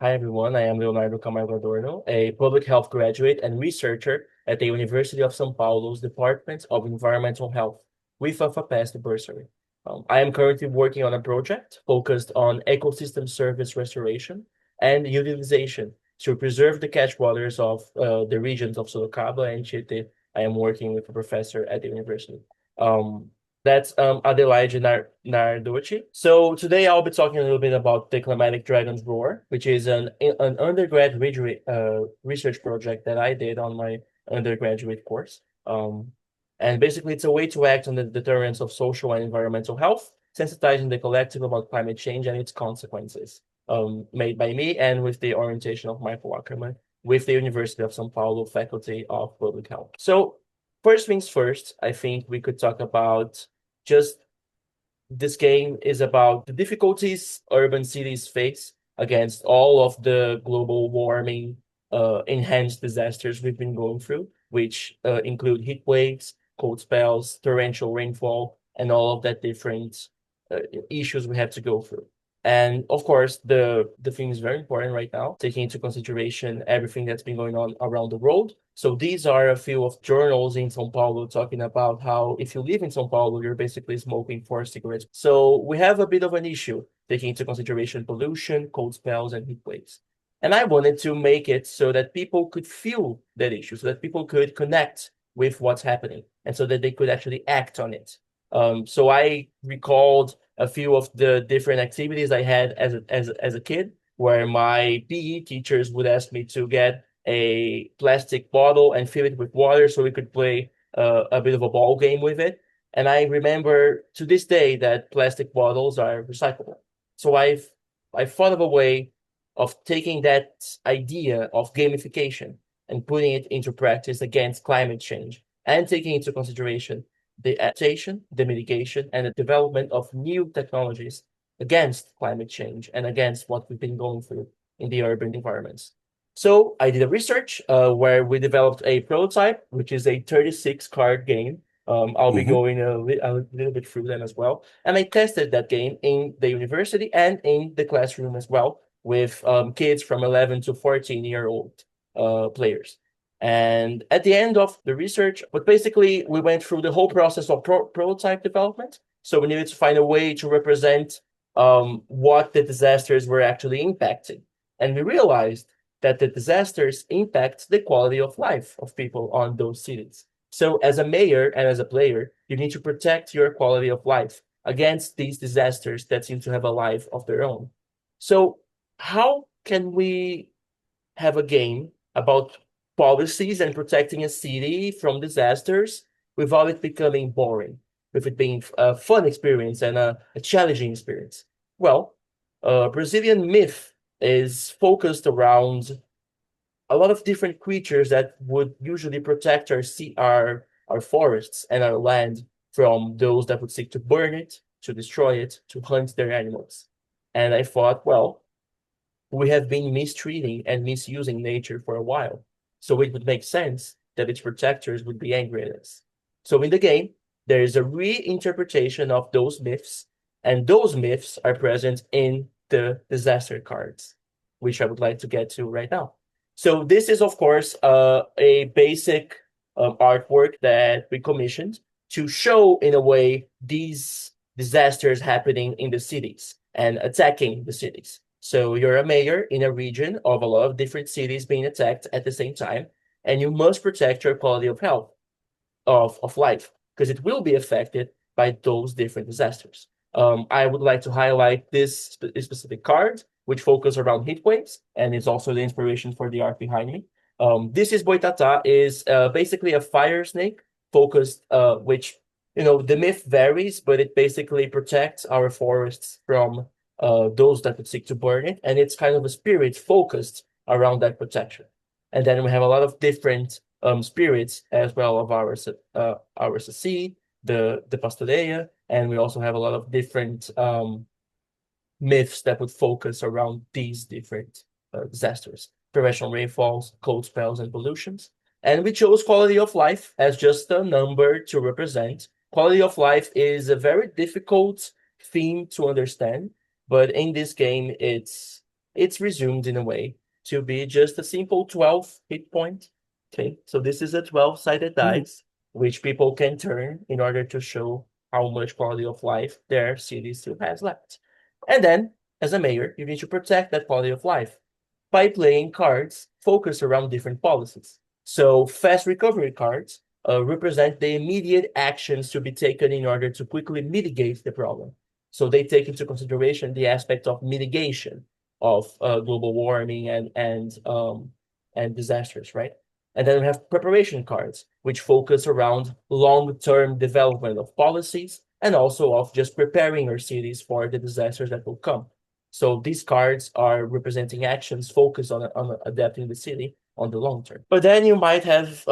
Hi everyone, I am Leonardo, a public health graduate and researcher at the University of São Paulo's Department of Environmental Health with a FAPEST bursary. I am currently working on a project focused on ecosystem service restoration and utilization to preserve the catchwaters of the regions of Sorocaba and Chiete. I am working with a professor at the university. Um, that's Adelaide Narducci. So today I'll be talking a little bit about the Climatic Dragon's Roar, which is an undergraduate research project that I did on my undergraduate course. And basically, it's a way to act on the deterrence of social and environmental health, sensitizing the collective about climate change and its consequences. Made by me and with the orientation of Michael Ackerman with the University of São Paulo Faculty of Public Health. So first things first, I think we could talk about just this game is about the difficulties urban cities face against all of the global warming enhanced disasters we've been going through, which include heat waves, cold spells, torrential rainfall, and all of that different uh, issues we have to go through. And of course, the thing is very important right now, taking into consideration everything that's been going on around the world. So these are a few of journals in São Paulo talking about how if you live in São Paulo, you're basically smoking 4 cigarettes. So we have a bit of an issue taking into consideration pollution, cold spells, and heat waves. And I wanted to make it so that people could feel that issue, so that people could connect with what's happening, and so that they could actually act on it. So I recalled a few of the different activities I had as a kid, where my PE teachers would ask me to get a plastic bottle and fill it with water so we could play a bit of a ball game with it. And I remember to this day that plastic bottles are recyclable. So I thought of a way of taking that idea of gamification and putting it into practice against climate change and taking into consideration the adaptation, the mitigation, and the development of new technologies against climate change and against what we've been going through in the urban environments. So I did a research where we developed a prototype, which is a 36 card game. I'll be Hmm. going a little bit through them as well. And I tested that game in the university and in the classroom as well with kids from 11 to 14-year-old players. And at the end of the research, but basically we went through the whole process of prototype development. So we needed to find a way to represent what the disasters were actually impacting. And we realized that the disasters impact the quality of life of people on those cities. So as a mayor and as a player, you need to protect your quality of life against these disasters that seem to have a life of their own. So how can we have a game about policies and protecting a city from disasters without it becoming boring, with it being a fun experience and a challenging experience? Well, Brazilian myth is focused around a lot of different creatures that would usually protect our forests and our land from those that would seek to burn it, to destroy it, to hunt their animals. And I thought, well, we have been mistreating and misusing nature for a while. So it would make sense that its protectors would be angry at us. So in the game, there is a reinterpretation of those myths, and those myths are present in the disaster cards, which I would like to get to right now. So this is, of course, a basic artwork that we commissioned to show, in a way, these disasters happening in the cities and attacking the cities. So you're a mayor in a region of a lot of different cities being attacked at the same time, and you must protect your quality of health, of life, because it will be affected by those different disasters. I would like to highlight this specific card, which focuses around heat waves, and is also the inspiration for the art behind me. This is Boitata, is basically a fire snake focused, which, the myth varies, but it basically protects our forests from those that would seek to burn it. And it's kind of a spirit focused around that protection. And then we have a lot of different spirits as well of our Saci, the Pastoreia, and we also have a lot of different myths that would focus around these different disasters, torrential rainfalls, cold spells, and pollutions. And we chose quality of life as just a number to represent. Quality of life is a very difficult theme to understand, but in this game, it's resumed in a way to be just a simple 12 hit point. Okay, so this is a 12-sided dice, which people can turn in order to show how much quality of life their city still has left. And then, as a mayor, you need to protect that quality of life by playing cards focused around different policies. So, fast recovery cards represent the immediate actions to be taken in order to quickly mitigate the problem. So, they take into consideration the aspect of mitigation of global warming and disasters, right? And then we have preparation cards, which focus around long-term development of policies and also of just preparing our cities for the disasters that will come. So these cards are representing actions focused on adapting the city on the long term. But then you might have,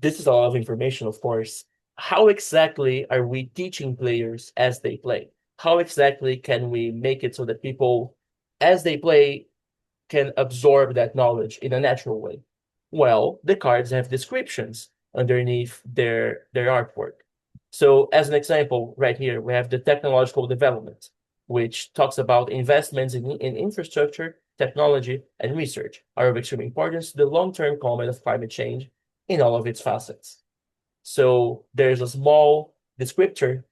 this is a lot of information, of course. How exactly are we teaching players as they play? How exactly can we make it so that people, as they play, can absorb that knowledge in a natural way? Well, the cards have descriptions underneath their artwork. So, as an example, right here, we have the technological development, which talks about investments in infrastructure, technology, and research are of extreme importance to the long-term combat of climate change in all of its facets. So, there's a small descriptor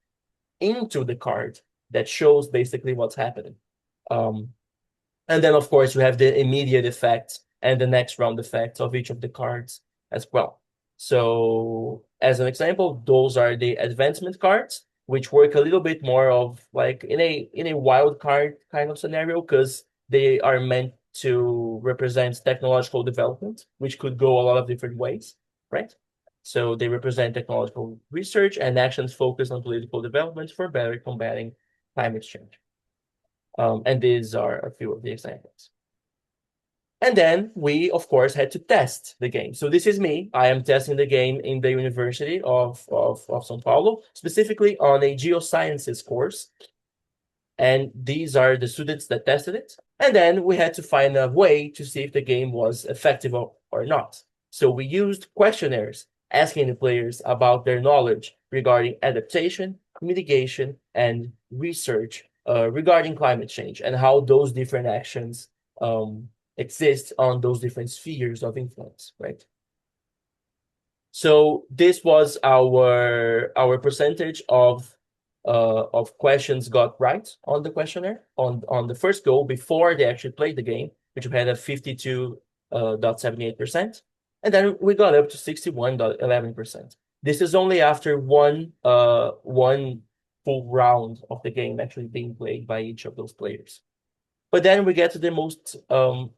into the card that shows basically what's happening. Um, and then, of course, you have the immediate effects and the next round effects of each of the cards as well. So, as an example, those are the advancement cards, which work a little bit more of like in a wild card kind of scenario because they are meant to represent technological development, which could go a lot of different ways, right? So they represent technological research and actions focused on political development for better combating climate change. And these are a few of the examples. And then we, of course, had to test the game. So this is me. I am testing the game in the University of São Paulo, specifically on a geosciences course. And these are the students that tested it. And then we had to find a way to see if the game was effective or not. So we used questionnaires asking the players about their knowledge regarding adaptation, mitigation, and research regarding climate change and how those different actions exist on those different spheres of influence, right? So this was our percentage of questions got right on the questionnaire on the first go before they actually played the game, which we had a 52.78%, and then we got up to 61.11%. This is only after one full round of the game actually being played by each of those players. But then we get to the most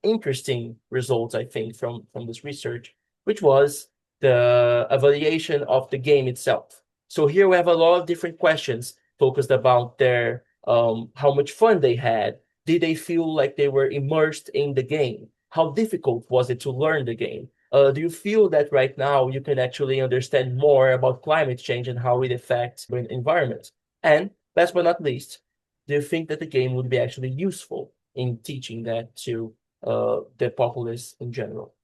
interesting results, I think, from this research, which was the evaluation of the game itself. So here we have a lot of different questions focused about their how much fun they had. Did they feel like they were immersed in the game? How difficult was it to learn the game? Do you feel that right now you can actually understand more about climate change and how it affects the environment? And last but not least, do you think that the game would be actually useful in teaching that to the populace in general?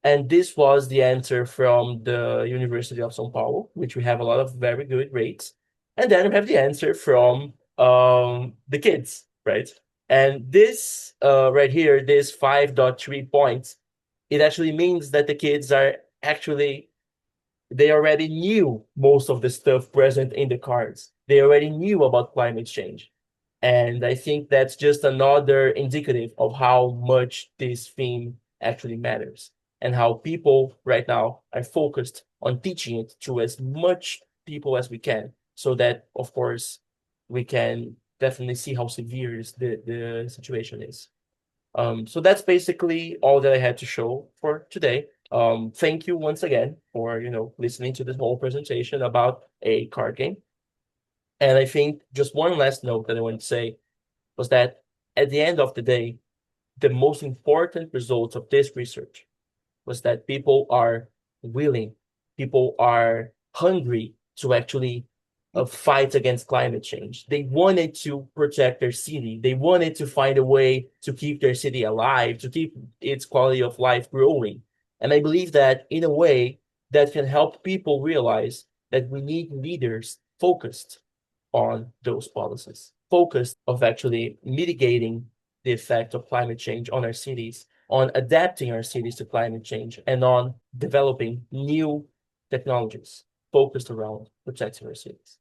And this was the answer from the University of São Paulo, which we have a lot of very good rates. And then we have the answer from the kids, right? And this right here, this 5.3 points, it actually means that the kids are actually, they already knew most of the stuff present in the cards. They already knew about climate change. And I think that's just another indicative of how much this theme actually matters and how people right now are focused on teaching it to as much people as we can so that, of course, we can definitely see how severe the situation is. So that's basically all that I had to show for today. Thank you once again for listening to this whole presentation about a card game. And I think just one last note that I want to say was that at the end of the day, the most important results of this research was that people are willing, people are hungry to actually fight against climate change. They wanted to protect their city. They wanted to find a way to keep their city alive, to keep its quality of life growing. And I believe that in a way that can help people realize that we need leaders focused on those policies, focused of actually mitigating the effect of climate change on our cities, on adapting our cities to climate change, and on developing new technologies focused around protecting our cities.